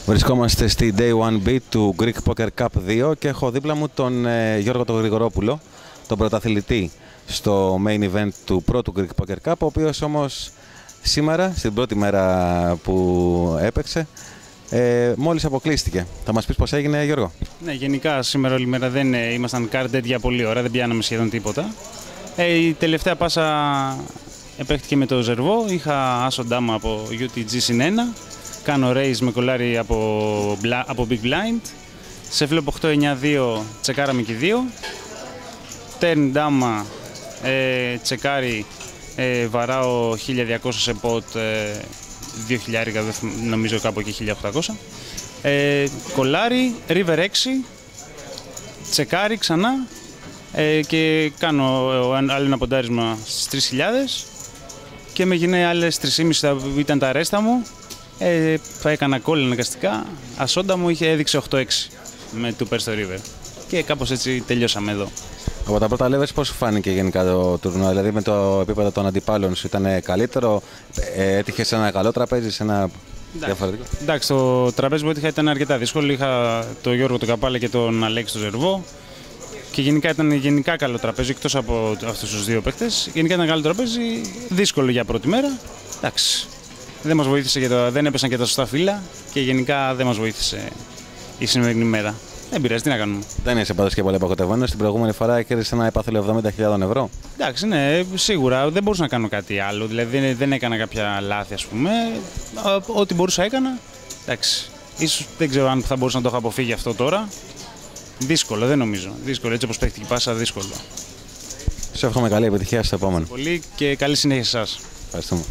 Βρισκόμαστε στη Day 1B του Greek Poker Cup 2 και έχω δίπλα μου τον Γιώργο τον Γρηγορόπουλο, τον πρωταθλητή στο main event του πρώτου Greek Poker Cup, ο οποίος όμως σήμερα, στην πρώτη μέρα που έπαιξε, μόλις αποκλείστηκε. Θα μας πεις πώς έγινε, Γιώργο? Ναι, γενικά σήμερα όλη μέρα δεν ήμασταν carded για πολλή ώρα, δεν πιάναμε σχεδόν τίποτα. Η τελευταία πάσα επέχτηκε με το Ζερβό, είχα άσο ντάμα από UTG συν 1, κάνω raise με κολλάρι από Big Blind, σε flop 8-9-2 τσεκάραμε και 2, turn ντάμα τσεκάρι, βαράω 1200 σε pot, 2000, νομίζω κάπου εκεί 1800, κολλάρι, river 6, τσεκάρι ξανά και κάνω άλλο ένα ποντάρισμα στις 3000 και με γίνε άλλες 3,5 που ήταν τα ρέστα μου. Θα έκανα call αναγκαστικά, ασόντα μου έδειξε 8-6 με του Πέρ στο river και κάπως έτσι τελειώσαμε εδώ. Από τα πρώτα levels πώς σου φάνηκε γενικά το τουρνουά, δηλαδή με το επίπεδο των αντιπάλων σου ήταν καλύτερο, έτυχες σε ένα καλό τραπέζι, σε ένα διαφορετικό? Εντάξει, το τραπέζι που έτυχα ήταν αρκετά δύσκολο, είχα τον Γιώργο τον Καπάλα και τον Αλέξη τον Ζερβό και γενικά ήταν καλό τραπέζι, εκτός από αυτούς τους δύο παίκτες. Γενικά ήταν καλό τραπέζι, δύσκολο για πρώτη μέρα. Εντάξει, δεν μας βοήθησε, δεν έπεσαν και τα σωστά φύλλα και γενικά δεν μας βοήθησε η σημερινή μέρα. Δεν πειράζει, τι να κάνουμε. Δεν είσαι πάντως και πολύ απογοητευμένος. Την προηγούμενη φορά κέρδισε ένα επάθελο 70.000 ευρώ. Εντάξει, ναι, σίγουρα δεν μπορούσα να κάνω κάτι άλλο. Δηλαδή δεν έκανα κάποια λάθη, ας πούμε. Ό,τι μπορούσα έκανα. Εντάξει. Ίσως δεν ξέρω αν θα μπορούσα να το έχω αποφύγει αυτό τώρα. Δύσκολο, δεν νομίζω. Δύσκολο, έτσι όπως παίχτηκε η πάσα, δύσκολο. Σου εύχομαι καλή επιτυχία στο επόμενο. Πολύ και καλή συνέχεια σε εσάς. Ευχαριστούμε.